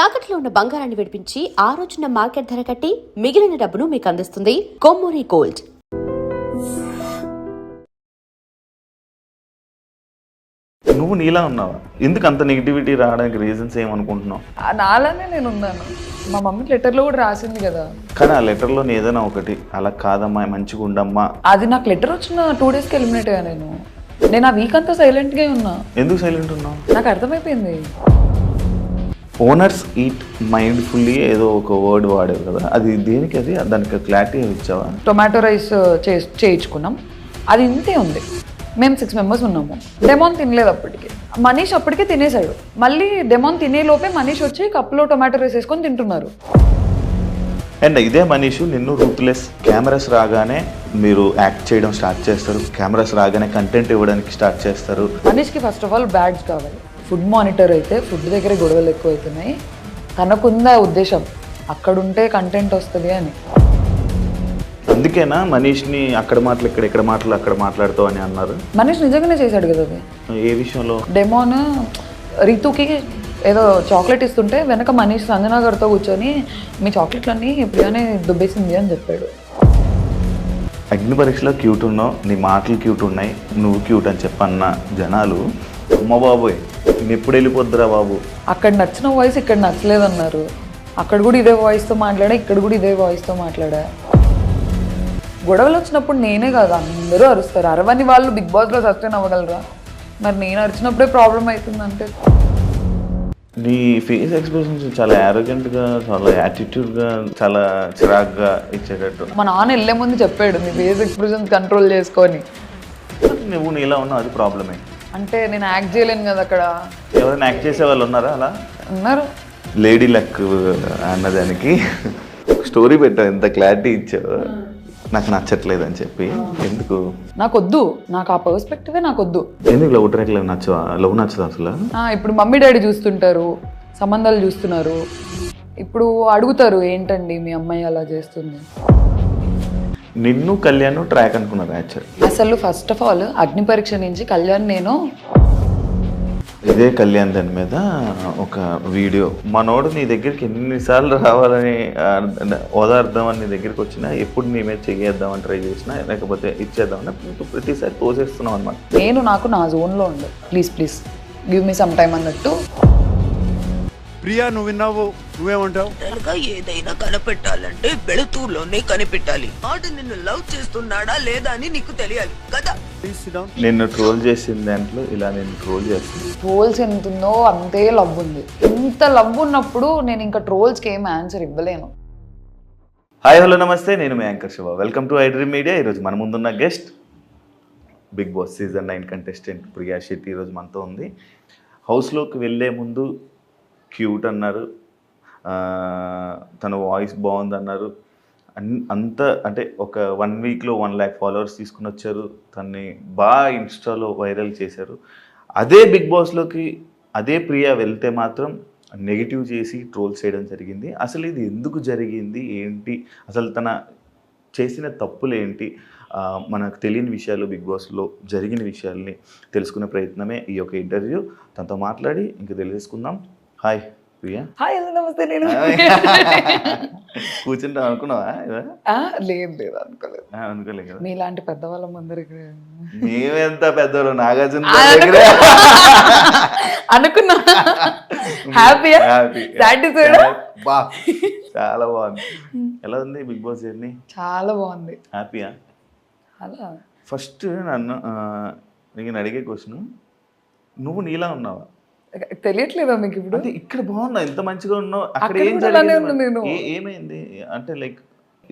తాకట్లో ఉన్న బంగారాన్ని విడిపించి ఆ రోజున మార్కెట్ ధర కట్టి మిగిలిన డబ్బును మీకు అందిస్తుంది కొమ్మూరి గోల్డ్. నువ్వు నీలా ఉన్నావా? ఎందుకు అంత నెగిటివిటీ రావడానికి రీజన్స్ ఏమనుకుంటున్నావు? నాలానే నేను ఉన్నాను. మా మమ్మీ లెటర్లో కూడా రాసింది కదా. కానీ ఆ లెటర్లో ఏదైనా ఒకటి అలా కాదమ్మా, మంచిగా ఉండమ్మా. అది నాకు లెటర్ వచ్చిన 2 డేస్కి ఎలిమినేట్ అయ్యా. నేను ఆ వీక్ అంతా సైలెంట్గా ఉన్నా. ఎందుకు సైలెంట్ ఉన్నావు? నాకు అర్థమైపోయింది. ఓనర్స్ ఈట్ మైండ్ఫుల్లీ ఏదో ఒక వర్డ్ వాడేవి కదా, అది దేనికి? అది దానికి క్లారిటీ ఇచ్చావా? టొమాటో రైస్ చేయించుకున్నాం, అది ఇంతే ఉంది. మేము 6 మెంబర్స్ ఉన్నాము. డెమోన్ తినలేదు అప్పటికి. మనీష్ అప్పటికే తినేశాడు. మళ్ళీ డెమోన్ తినే లోపే మనీష్ వచ్చి కప్పులో టొమాటో రైస్ వేసుకొని తింటున్నారు. అండ్ ఇదే మనీష్ నిన్ను రూత్లెస్, కెమెరాస్ రాగానే మీరు యాక్ట్ చేయడం స్టార్ట్ చేస్తారు, కెమెరాస్ రాగానే కంటెంట్ ఇవ్వడానికి స్టార్ట్ చేస్తారు. మనీష్కి ఫస్ట్ ఆఫ్ ఆల్ బ్యాడ్స్ కావాలి. ఫుడ్ మానిటర్ అయితే ఫుడ్ దగ్గర గొడవలు ఎక్కువ అవుతున్నాయి. తనకుందా ఉద్దేశం అక్కడుంటే కంటెంట్ వస్తుంది అని. అందుకేనా మనీష్ని అక్కడ మాటలు ఇక్కడ మాటలు అక్కడ మాట్లాడుతావు అని అన్నారు? మనీష్ నిజంగానే చేశాడు కదా అది. ఏ విషయంలో? డెమోన్ రీతుకి ఏదో చాక్లెట్ ఇస్తుంటే వెనక మనీష్ సంజనా గారితో కూర్చొని మీ చాక్లెట్లన్నీ ప్రియానే దుబ్బేసింది అని చెప్పాడు. అగ్ని పరీక్షలో క్యూట్ ఉన్నావు, నీ మాటలు క్యూట్ ఉన్నాయి, నువ్వు క్యూట్ అని చెప్పన్న జనాలు అమ్మ బాబోయ్ నేను ఎప్పుడు వెళ్ళిపోద్దురా బాబు. అక్కడ నచ్చిన వాయిస్ ఇక్కడ నచ్చలేదన్నారు. అక్కడ కూడా ఇదే వాయిస్తో మాట్లాడా, ఇక్కడ కూడా ఇదే వాయిస్తో మాట్లాడా. గొడవలు వచ్చినప్పుడు నేనే కాదు అందరూ అరుస్తారు. అరవని వాళ్ళు బిగ్ బాస్లో సస్టైన్ అవ్వగలరా? మరి నేను అరిచినప్పుడే ప్రాబ్లం అవుతుందంటే. నీ ఫేస్ ఎక్స్ప్రెషన్స్ చాలా యారోగెంట్గా, చాలా యాటిట్యూడ్గా, చాలా చిరాగ్గా ఇచ్చేటట్టు. మా నాన్న వెళ్ళే ముందు చెప్పాడు నీ ఫేస్ ఎక్స్ప్రెషన్స్ కంట్రోల్ చేసుకొని. నువ్వు నీలా ఉన్నావు, అది ప్రాబ్లమే. అంటే నేను యాక్ట్ చేయలేను కదా అక్కడ. ఎవరైనా యాక్ట్ చేసే వాళ్ళు ఉన్నారా అలా? ఉన్నారు. లేడీ లక్ అన్నదానికి స్టోరీ పెట్టావు, ఎంత క్లారిటీ ఇచ్చావు. నాకు నచ్చట్లేదు అని చెప్పి. ఎందుకు? నాకొద్దు, నాకు ఆ పర్స్పెక్టివే నాకొద్దు. ఎందుకు లవ్ ట్రాక్ లవ్ నచ్చదు అసలు? ఇప్పుడు మమ్మీ డాడీ చూస్తుంటారు, సంబంధాలు చూస్తున్నారు. ఇప్పుడు అడుగుతారు ఏంటండి మీ అమ్మాయి అలా చేస్తుంది. నిన్ను కళ్యాణ్ ట్రాక్ అనుకున్నారు యాక్చువల్. అసలు ఫస్ట్ ఆఫ్ ఆల్ అగ్ని పరీక్ష నుంచి కళ్యాణ్ నేను ఇదే కళ్యాణ్ దాని మీద ఒక వీడియో, మనోడు నీ దగ్గరికి ఎన్నిసార్లు రావాలని ఓదార్దామని నీ దగ్గరికి వచ్చినా, ఎప్పుడు నీ మీద చెయ్యేద్దామని ట్రై చేసినా, లేకపోతే ఇచ్చేద్దామని ప్రతిసారి తోసేస్తున్నావు అనమాట. నేను నాకు నా జోన్లో ఉండు, please please give me some time అన్నట్టు. ప్రియా నువ్వు విన్నావు, నువ్వేమంటావు? ఏదైనా కనిపెట్టాలంటే వెళుతూలోనే కనిపెట్టాలి. ఆడు నిన్ను లవ్ చేస్తున్నాడా లేదా అని నీకు తెలియాలి కదా. నిన్ను ట్రోల్ చేసిన దాంట్లో ఇలా నేను ట్రోల్ చేస్తాను. ట్రోల్స్ ఎంత ఉందో అంతే లవ్ ఉంది. ఇంత లవ్ ఉన్నప్పుడు నేను ఇంకా ట్రోల్స్కి ఏం ఆన్సర్ ఇవ్వలేను. హాయ్ హలో నమస్తే, నేను మీ anchor Shiva. Welcome to iDream Media. ఈరోజు మన ముందున్న guest Bigg Boss season 9 contestant Priya Shetty ఈరోజు మనతో ఉంది. హౌస్లోకి వెళ్ళే ముందు క్యూట్ అన్నారు, తన వాయిస్ బాగుంది అన్నారు. అంత అంటే ఒక 1 వీక్లో 1 lakh ఫాలోవర్స్ తీసుకుని వచ్చారు. తన్ని బాగా ఇన్స్టాలో వైరల్ చేశారు. అదే బిగ్ బాస్లోకి అదే ప్రియా వెళ్తే మాత్రం నెగిటివ్ చేసి ట్రోల్ చేయడం జరిగింది. అసలు ఇది ఎందుకు జరిగింది, ఏంటి అసలు తన చేసిన తప్పులు ఏంటి, మనకు తెలియని విషయాలు, బిగ్ బాస్లో జరిగిన విషయాల్ని తెలుసుకునే ప్రయత్నమే ఈ యొక్క ఇంటర్వ్యూ. తనతో మాట్లాడి ఇంకా తెలియజేసుకుందాం. హాయ్ ప్రియా. హాయ్ హలో నమస్తే. నేను కూర్చుంటాం అనుకున్నావా? లేదు అనుకోలేదు. అనుకోలేదు కదా. మీలాంటి పెద్దవాళ్ళ ముందర మేమెంత పెద్దలు, నాగార్జున అనుకున్నా. హ్యాపీ బా చాలా బాగుంది. ఎలా ఉంది బిగ్ బాస్ జర్నీ? చాలా బాగుంది. హ్యాపీయా? అలా ఫస్ట్ నన్ను నేను అడిగే క్వశ్చన్, నువ్వు నీలా ఉన్నావా? తెలియట్లేదా మీకు ఇప్పుడు? అంటే ఇక్కడ బాగున్నావు, ఎంత మంచిగా ఉన్నావు, అక్కడ ఏం ఏమైంది అంటే లైక్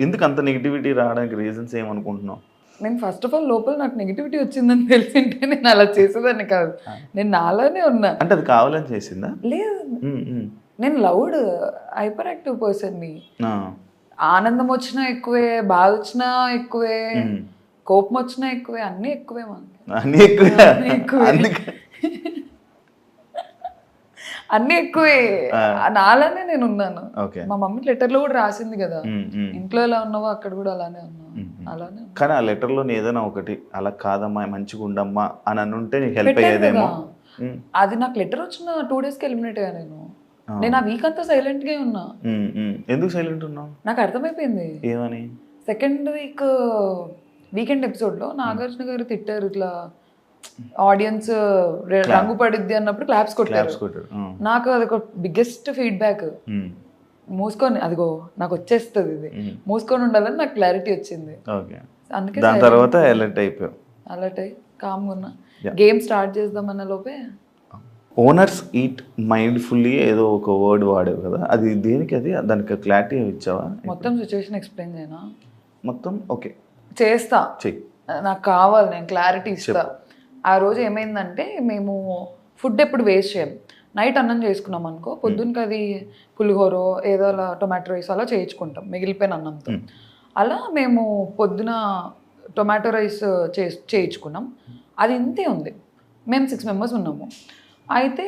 ఎందుకు అంత నెగిటివిటీ రావడానికి రీజన్స్ ఏమనుకుంటున్నావు? నేను ఫస్ట్ ఆఫ్ ఆల్ లోపల నాకు నెగిటివిటీ వచ్చిందని తెలిసింటే నేను అలా చేసేదాన్ని కాదు. నేను నాలానే ఉన్నా. అంటే అది కావాలని చేసిందా? లేదు, నేను లౌడ్ హైపర్ యాక్టివ్ పర్సన్ని. ఆనందం వచ్చినా ఎక్కువే, బాధ వచ్చినా ఎక్కువే, కోపం వచ్చినా ఎక్కువే, అన్నీ ఎక్కువే. అన్నీ ఎక్కువే, అన్ని ఎక్కువే. నాలానే నేను ఉన్నాను. మా మమ్మీ లెటర్లో కూడా రాసింది కదా, ఇంట్లో ఎలా ఉన్నావో అక్కడ కూడా అలానే ఉన్నావు, అలానే. కానీ ఆ లెటర్లో ఏదైనా ఒకటి అలా కాదమ్మా, మంచిగా ఉండమ్మా అని అనుంటే నీకు హెల్ప్ అయ్యేదేమో. అది నాకు లెటర్ వచ్చిన 2 డేస్కి ఎలిమినేట్ అయ్యా నేను. నేను ఆ వీక్ అంతా సైలెంట్ గా ఉన్నా. ఎందుకు సైలెంట్ ఉన్నావు? నాకు అర్థమైపోయింది. ఏమని? సెకండ్ వీకెండ్ ఎపిసోడ్ లో నాగార్జున గారు తిట్టారు, ఇట్లా ఆడియన్స్ రంగు పడిద్ది అన్నప్పుడు క్లాప్స్ కొట్టారు. నాకు అది ఒక బిగ్గెస్ట్ ఫీడ్బ్యాక్. మూసుకొని అదిగో నాకు వచ్చేస్తుంది, ఇది మూసుకొని ఉండాలని నాకు క్లారిటీ వచ్చింది. అందుకే దాని తర్వాత అలర్ట్ అయిపోయావు. అలర్ట్ అయ్యి కామ్గా ఉన్నా. గేమ్ స్టార్ట్ చేద్దామన్న లోపే ఓనర్స్ ఈట్ మైండ్ఫుల్లీ ఏదో ఒక వర్డ్ వాడేవు కదా, అది దేనికి? అది దానికి క్లారిటీ ఇచ్చావా? మొత్తం సిచ్యువేషన్ ఎక్స్ప్లెయిన్ చేయనా? మొత్తం ఓకే చేస్తా, చెయ్యి. నాకు కావాలి, నేను క్లారిటీ ఇస్తా. ఆ రోజు ఏమైందంటే మేము ఫుడ్ ఎప్పుడు వేస్ట్ చేయం. నైట్ అన్నం చేసుకున్నాం అనుకో, పొద్దున్నకి అది పులిహోరో ఏదో అలా టొమాటో రైస్ అలా చేయించుకుంటాం మిగిలిపోయిన అన్నంతో. అలా మేము పొద్దున టొమాటో రైస్ చేయించుకున్నాం. అది ఇంతే ఉంది. మేము 6 members ఉన్నాము. అయితే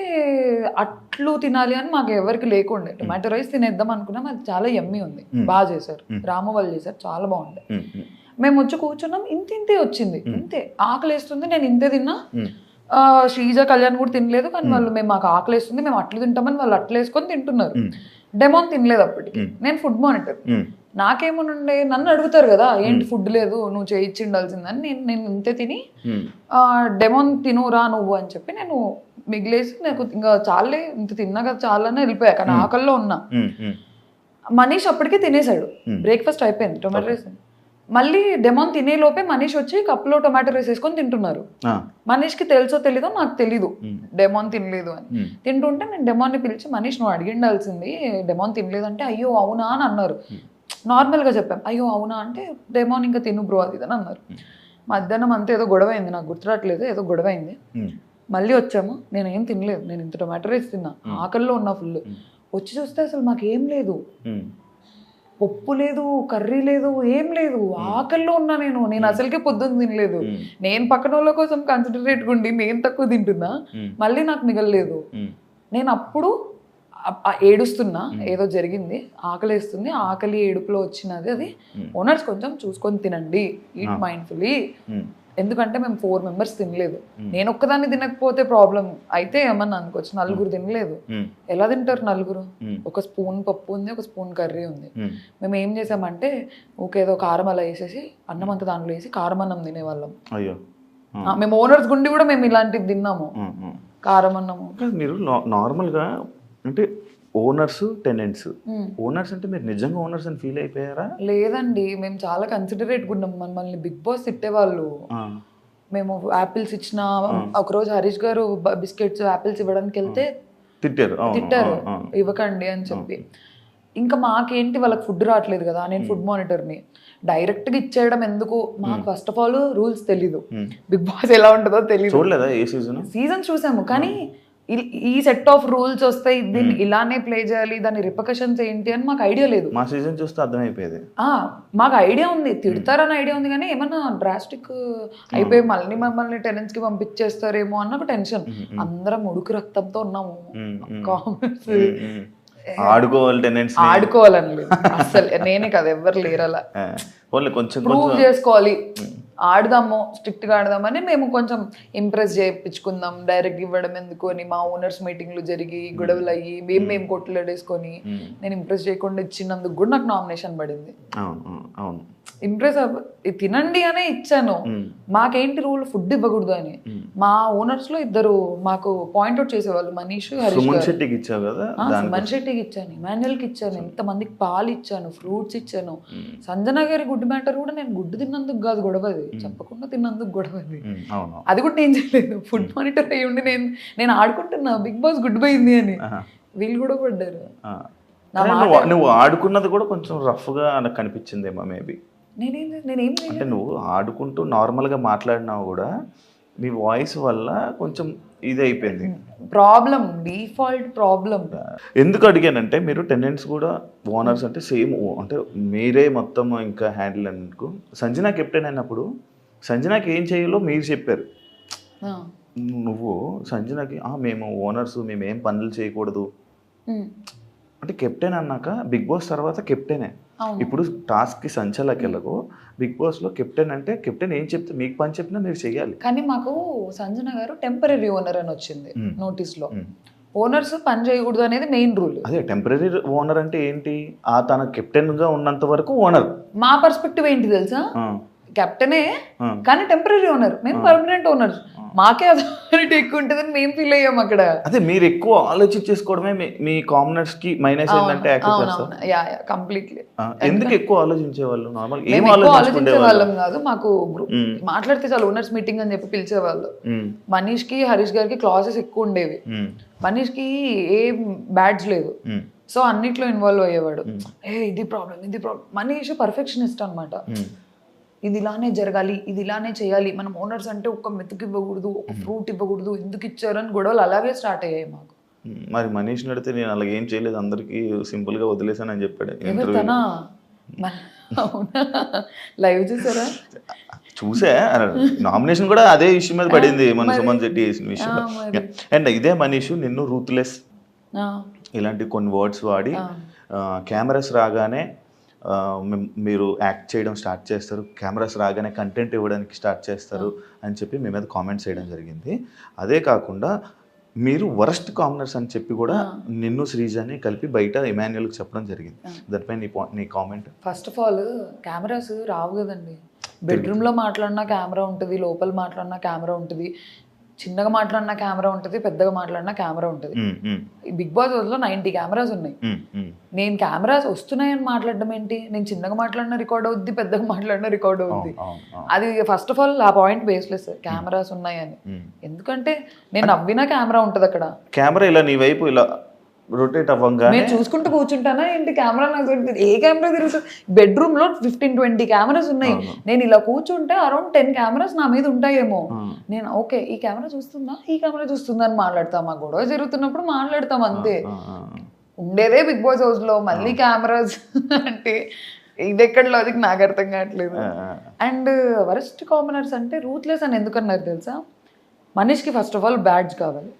అట్లు తినాలి అని మాకు ఎవరికి లేకుండే. టొమాటో రైస్ తినేద్దాం అనుకున్నాం. అది చాలా యమ్మీ ఉంది, బాగా చేశారు, రాము వాళ్ళు చేశారు, చాలా బాగుంది. మేము వచ్చి కూర్చున్నాం, ఇంతే వచ్చింది, ఇంతే. ఆకలి వేస్తుంది, నేను ఇంతే తిన్నా. శ్రీజ కళ్యాణ్ కూడా తినలేదు, కానీ వాళ్ళు మేము మాకు ఆకలి వేస్తుంది మేము అట్లు తింటామని వాళ్ళు అట్లు వేసుకొని తింటున్నారు. డెమోన్ తినలేదు అప్పటికి. నేను ఫుడ్ మానిటర్, నాకేమోనండే నన్ను అడుగుతారు కదా ఏంటి ఫుడ్ లేదు నువ్వు చేయించి ఉండాల్సిందని. నేను ఇంతే తిని డెమోన్ తినురా నువ్వు అని చెప్పి నేను మిగిలేసి నాకు ఇంకా చాలే ఇంత తిన్నా కదా చాలని వెళ్ళిపోయా, కానీ ఆకల్లో ఉన్నా. మనీష్ అప్పటికే తినేసాడు, బ్రేక్ఫాస్ట్ అయిపోయింది, టొమాటో రైస్. మళ్ళీ డెమోన్ తినే లోపే మనీష్ వచ్చి కప్లో టొమాటో రైస్ వేసుకొని తింటున్నారు. మనీష్కి తెలుసో తెలీదో నాకు తెలీదు డెమోన్ తినలేదు అని. తింటుంటే నేను డెమోన్ని పిలిచి మనీష్ నువ్వు అడిగిండాల్సింది డెమోన్ తినలేదు అంటే అయ్యో అవునా అని అన్నారు. నార్మల్గా చెప్పాం అయ్యో అవునా అంటే డెమోన్ ఇంకా తిను బ్రో అది అని అన్నారు. మధ్యాహ్నం అంతా ఏదో గొడవ అయింది, నాకు గుర్తురాట్లేదు, ఏదో గొడవ అయింది. మళ్ళీ వచ్చాము, నేను ఏం తినలేదు, నేను ఇంత టొమాటో రైస్ తిన్నా, ఆకల్లో ఉన్నా ఫుల్. వచ్చి చూస్తే అసలు మాకేం లేదు, పప్పు లేదు, కర్రీ లేదు, ఏం లేదు, ఆకల్లో ఉన్నా. నేను అసలుకే పొద్దున్న తినలేదు. నేను పక్కన వాళ్ళ కోసం కన్సిడరేట్ ఉండి నేను తక్కువ తింటున్నా, మళ్ళీ నాకు మిగలలేదు. నేను అప్పుడు ఏడుస్తున్నా, ఏదో జరిగింది, ఆకలి వేస్తుంది, ఆకలి ఏడుపులో వచ్చినది అది. ఓనర్స్ కొంచెం చూసుకొని తినండి, ఈట్ మైండ్ఫుల్లీ. ఎందుకంటే మేము 4 members తినలేదు. నేను ఒక్కదాన్ని తినకపోతే ప్రాబ్లం అయితే ఏమన్నా అనుకోవచ్చు, నలుగురు తినలేదు. ఎలా తింటారు నలుగురు? ఒక స్పూన్ పప్పు ఉంది, ఒక స్పూన్ కర్రీ ఉంది. మేము ఏం చేసామంటే ఏదో కారం అలా వేసేసి అన్నం అంతా దాంట్లో వేసి కారం అన్నం తినేవాళ్ళం. అయ్యో, మేము ఓనర్స్ గుండి కూడా మేము ఇలాంటివి తిన్నాము, కారం అన్నము. మీరు నార్మల్గా అంటే ఓనర్స్ టెనెంట్స్, ఓనర్స్ అంటే మీరు నిజంగా ఓనర్స్ అని ఫీల్ అయిపోయారా? లేదండి, మేము చాలా కన్సిడరేట్ ఉన్నాం. మమ్మల్ని బిగ్ బాస్ తిట్టేవాళ్ళు. మేము యాపిల్స్ ఇచ్చిన ఒకరోజు హరీష్ గారు బిస్కెట్స్ యాపిల్స్ ఇవ్వడానికి వెళ్తే తిట్టారు, ఇవ్వకండి అని చెప్పి. ఇంకా మాకేంటి వాళ్ళకి ఫుడ్ రావట్లేదు కదా, నేను ఫుడ్ మానిటర్ని, డైరెక్ట్గా ఇచ్చేయడం ఎందుకు? మాకు ఫస్ట్ ఆఫ్ ఆల్ రూల్స్ తెలీదు, బిగ్ బాస్ ఎలా ఉంటుందో తెలియదు. చూడలేదా ఏ సీజన్? చూసాము, కానీ ఈ సెట్ ఆఫ్ రూల్స్ వస్తాయి, దీన్ని ఇలానే ప్లే చేయాలి, దాని రిపర్కషన్స్ ఏంటి అని మాకు ఐడియా లేదు. మా సీజన్ చూస్తే అర్థమైపోయేది. మాకు ఐడియా ఉంది, తిడతారని ఐడియా ఉంది, కానీ ఏమన్నా డ్రాస్టిక్ అయిపోయి మళ్ళీ మమ్మల్ని టెనెంట్స్ కి పంపించేస్తారేమో అన్న ఒక టెన్షన్. అందరం ఉడుకు రక్తంతో ఉన్నాము. కామెంట్స్ ఆడుకోవాలని లేదు అసలు, నేనే కదా ఎవరు లేరు అలా. కొంచెం ప్రూవ్ చేసుకోవాలి, ఆడదాము, స్ట్రిక్ట్గా ఆడదామని మేము కొంచెం ఇంప్రెస్ చేయించుకుందాం. డైరెక్ట్ ఇవ్వడం ఎందుకు అని మా ఓనర్స్ మీటింగ్లు జరిగి గొడవలు అయ్యి మేము కొట్టులేడేసుకొని నేను ఇంప్రెస్ చేయకుండా ఇచ్చినందుకు కూడా నాకు నామినేషన్ పడింది. ఇంప్రెస్ తినండి అనే ఇచ్చాను. మాకేంటి రూల్ ఫుడ్ ఇవ్వకూడదు అని. మా ఓనర్స్ లో ఇద్దరు మాకు పాయింట్అవుట్ చేసేవాళ్ళు, మనీష్, హరీష్. సుమన్ శెట్టికి ఇచ్చాను, ఇమాన్యుయల్ కి ఇచ్చాను, ఎంతమందికి పాలు ఇచ్చాను, ఫ్రూట్స్ ఇచ్చాను. సంజన గారి గుడ్ మ్యాటర్ కూడా నేను గుడ్డు తిన్నందుకు కాదు గొడవది, చెప్పకుండా తిన్నందుకు గొడవది. అది కూడా నేను చేయలేదు, ఫుడ్ మానిటర్ అయ్యి ఉండి నేను ఆడుకుంటున్నా బిగ్ బాస్ గుడ్ పోయింది అని. వీళ్ళు కూడా పడ్డారు. నువ్వు ఆడుకున్నది కూడా కొంచెం రఫ్ గా నాకు కనిపించిందేమో మేబీ. నేనేం అంటే నువ్వు ఆడుకుంటూ నార్మల్గా మాట్లాడినావు కూడా మీ వాయిస్ వల్ల కొంచెం ఇది అయిపోయింది ప్రాబ్లం, డిఫాల్ట్ ప్రాబ్లం. ఎందుకు అడిగానంటే మీరు టెనెంట్స్ కూడా ఓనర్స్ అంటే సేమ్, అంటే మీరే మొత్తం ఇంకా హ్యాండిల్ అనుకో. సంజన కెప్టెన్ అయినప్పుడు సంజనాకి ఏం చేయాలో మీరు చెప్పారు. నువ్వు సంజనకి మేము ఓనర్స్ మేము ఏం పనులు చేయకూడదు అంటే కెప్టెన్ అన్నాక బిగ్ బాస్ తర్వాత కెప్టెనే. ఇప్పుడు టాస్క్కి సంచలకి వెళ్ళకు, బిగ్ బాస్లో కెప్టెన్ అంటే కెప్టెన్ ఏం చెప్తే మీకు పని చెప్పినా మీరు చెయ్యాలి. కానీ మాకు సంజన గారు టెంపరీ ఓనర్ అని వచ్చింది నోటీస్లో. ఓనర్స్ పని చేయకూడదు అనేది మెయిన్ రూల్. అదే టెంపరీ ఓనర్ అంటే ఏంటి, తన కెప్టెన్ గా ఉన్నంత వరకు ఓనర్. మా పర్స్పెక్టివ్ ఏంటి తెలుసా, కెప్టెనే కానీ టెంపరీ ఓనర్, మేము పర్మనెంట్ ఓనర్, మాకే అథారిటీ ఎక్కువ ఉంటుందని మేము ఫీల్ అయ్యాం అక్కడ. అదే మీరు ఎక్కువ ఆలోచించేసుకోవడమే మీ కామనర్స్ కి మైనస్ ఏంటంటే యాక్సెప్ట్ చేస్తారు. కంప్లీట్లీ. ఎందుకు ఎక్కువ ఆలోచించేవాళ్ళు? నార్మల్ ఏం ఆలోచించే వాళ్ళం కాదు, మాకు మాట్లాడితే చాలు ఓనర్స్ మీటింగ్ అని చెప్పి పిలిచేవాళ్ళు. మనీష్ కి హరీష్ గారికి క్లాసెస్ ఎక్కువ ఉండేవి, మనీష్ కి ఏం బ్యాడ్జ్ లేదు, సో అన్నిట్లో ఇన్వాల్వ్ అయ్యేవాడు. ఇది ప్రాబ్లం. మనీష్ పర్ఫెక్షనిస్ట్ అనమాట. ఇది ఇలానే జరగాలి, ఇది ఇలానే చేయాలి, మనం ఓనర్స్ అంటే ఒక్క మెతుకు ఇవ్వకూడదు, ఒక ఫ్రూట్ ఇవ్వకూడదు, ఎందుకు ఇచ్చారని గొడవలు అలాగే స్టార్ట్ అయ్యాయి మాకు. మరి మనీష్ నడితే నేను అలాగే ఏం చేయలేదు, అందరికి సింపుల్ గా వదిలేసాను అని చెప్పాడు. లైవ్ చూసారా? చూసా, నామినేషన్ కూడా అదే విషయం మీద పడింది, మన సుమన్ శెట్టి చేసిన విషయం. అండ్ ఇదే మనీష్ నిన్ను రూత్లెస్ ఇలాంటి కొన్ని వర్డ్స్ వాడి కెమెరాస్ రాగానే మీరు యాక్ట్ చేయడం స్టార్ట్ చేస్తారు, కెమెరాస్ రాగానే కంటెంట్ ఇవ్వడానికి స్టార్ట్ చేస్తారు అని చెప్పి మీ మీద కామెంట్స్ చేయడం జరిగింది. అదే కాకుండా మీరు వరస్ట్ కామనర్స్ అని చెప్పి కూడా నిన్ను శ్రీజాని కలిపి బయట ఇమాన్యుయల్కి చెప్పడం జరిగింది. దానిపై నీ comment. First of all cameras రావు కదండి. బెడ్రూమ్లో మాట్లాడినా కెమెరా ఉంటుంది, లోపల మాట్లాడినా కెమెరా ఉంటుంది, చిన్నగా మాట్లాడినా కెమెరా ఉంటుంది, పెద్దగా మాట్లాడినా కెమెరా ఉంటుంది. బిగ్ బాస్ లో 90 కెమెరాస్ ఉన్నాయి. నేను కెమెరాస్ వస్తున్నాయని మాట్లాడడం ఏంటి? నేను చిన్నగా మాట్లాడినా రికార్డ్ అవుద్ది, పెద్దగా మాట్లాడినా రికార్డ్ అవుద్ది. అది ఫస్ట్ ఆఫ్ ఆల్ ఆ పాయింట్ బేస్లెస్, కెమెరాస్ ఉన్నాయని. ఎందుకంటే నేను నవ్వినా కెమెరా ఉంటుంది అక్కడ. కెమెరా ఇలా నీ వైపు ఇలా రొటేట్ అవ్వగా నేను చూసుకుంటూ కూర్చుంటానా ఏంటి? కెమెరా నాకు ఏ కెమెరా తిరుగుతుంది? బెడ్రూమ్ లో 15-20 కెమెరాస్ ఉన్నాయి. నేను ఇలా కూర్చుంటే అరౌండ్ 10 కెమెరాస్ నా మీద ఉంటాయేమో. నేను ఓకే ఈ కెమెరా చూస్తుందా, ఈ కెమెరా చూస్తుందా అని మాట్లాడతాం. ఆ గొడవ జరుగుతున్నప్పుడు మాట్లాడతాం అంతే. ఉండేదే బిగ్ బాస్ హౌస్ లో, మళ్ళీ కెమెరాస్ అంటే ఇది ఎక్కడ లాజిక్ నాకు అర్థం కావట్లేదు. అండ్ వరస్ట్ కామనర్స్ అంటే రూత్లెస్ అని ఎందుకన్నారు తెలుసా? మనీష్కి ఫస్ట్ ఆఫ్ ఆల్ బ్యాడ్జ్ కావాలి.